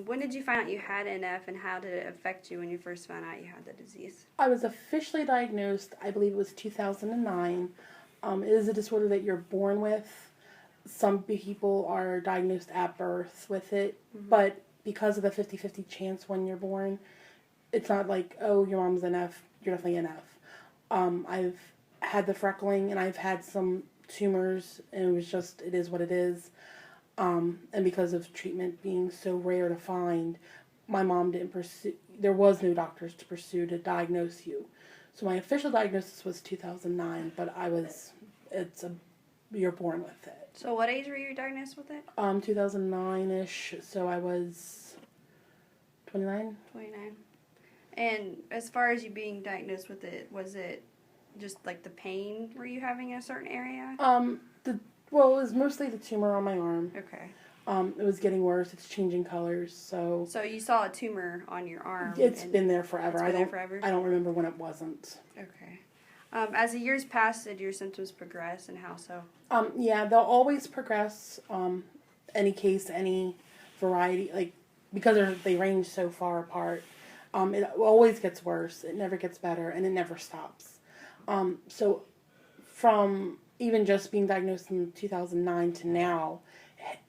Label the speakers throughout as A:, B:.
A: when did you find out you had NF, and how did it affect you when you first found out you had the disease?
B: I was officially diagnosed, I believe it was 2009. It is a disorder that you're born with. Some people are diagnosed at birth with it, but because of the 50-50 chance when you're born, it's not like, oh, your mom's NF, you're definitely NF. I've had the freckling, and I've had some tumors, and it is what it is. And because of treatment being so rare to find, my mom didn't pursue, there was no doctors to pursue to diagnose you. So my official diagnosis was 2009, but you're born with it.
A: So what age were you diagnosed with it?
B: 2009-ish, so I was 29.
A: 29. And as far as you being diagnosed with it, was it just like the pain were you having in a certain area?
B: It was mostly the tumor on my arm.
A: Okay.
B: It was getting worse. It's changing colors, so...
A: So you saw a tumor on your arm.
B: It's been there forever.
A: It's been there forever?
B: I don't remember when it wasn't.
A: Okay. As the years passed, did your symptoms progress, and how so?
B: Yeah, they'll always progress. Any case, any variety, like, because they range so far apart. It always gets worse. It never gets better, and it never stops. So from even just being diagnosed in 2009 to now,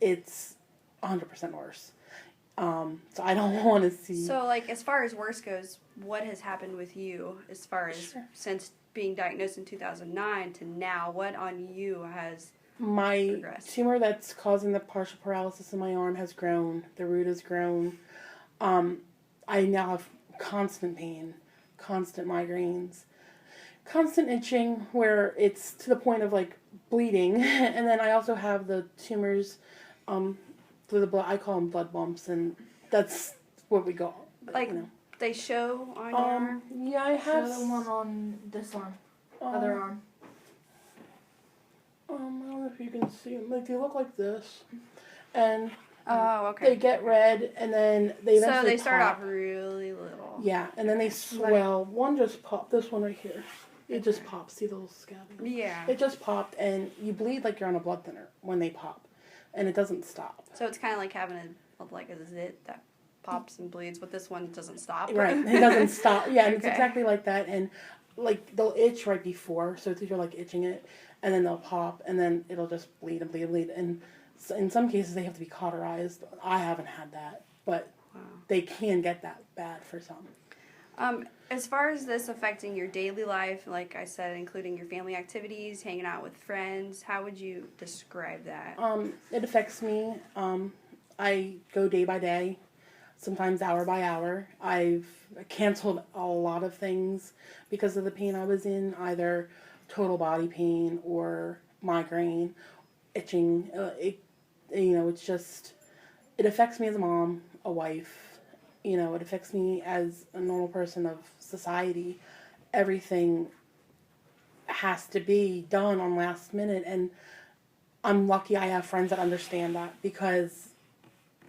B: it's 100% worse. So I don't want to see...
A: So, like, as far as worse goes, what has happened with you as far as since being diagnosed in 2009 to now? What on you has progressed?
B: Tumor that's causing the partial paralysis in my arm has grown. The root has grown. I now have constant pain, constant migraines, constant itching where it's to the point of like bleeding. And then I also have the tumors through the blood. I call them blood bumps, and that's what we go.
A: Like, they show on your arm?
B: Yeah, I have.
C: Show the one on this arm, other arm.
B: I don't know if you can see them. Like, they look like this, and
A: okay.
B: they get red, and then they eventually
A: So they start
B: pop.
A: off really little.
B: Yeah, and then they swell. One just popped. This one right here. It just pops. See the little scabby?
A: Yeah.
B: It just popped, and you bleed like you're on a blood thinner when they pop, and it doesn't stop.
A: So it's kind of like having a zit that pops and bleeds, but this one doesn't stop.
B: Right, it doesn't stop. Yeah, and
A: Okay.
B: it's exactly like that, and like they'll itch right before, so you're like itching it, and then they'll pop, and then it'll just bleed and bleed and bleed, and so in some cases they have to be cauterized. I haven't had that, but they can get that bad for some.
A: As far as this affecting your daily life, like I said, including your family activities, hanging out with friends, how would you describe that?
B: It affects me. I go day by day, sometimes hour by hour. I've canceled a lot of things because of the pain I was in, either total body pain or migraine, itching. It's just, it affects me as a mom, a wife. It affects me as a normal person of society. Everything has to be done on last minute, and I'm lucky I have friends that understand that, because,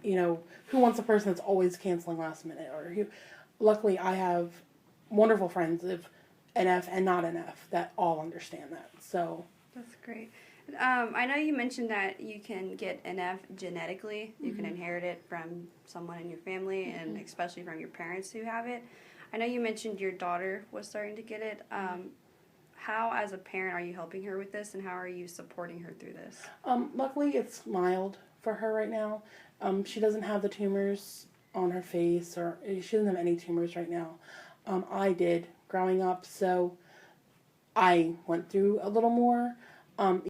B: who wants a person that's always canceling last minute? Luckily, I have wonderful friends of NF and not NF that all understand that. So
A: That's great. I know you mentioned that you can get NF genetically. You can inherit it from someone in your family, and especially from your parents who have it. I know you mentioned your daughter was starting to get it. How, as a parent, are you helping her with this, and how are you supporting her through this?
B: luckily, it's mild for her right now. She doesn't have the tumors on her face, or she doesn't have any tumors right now. I did growing up, so I went through a little more.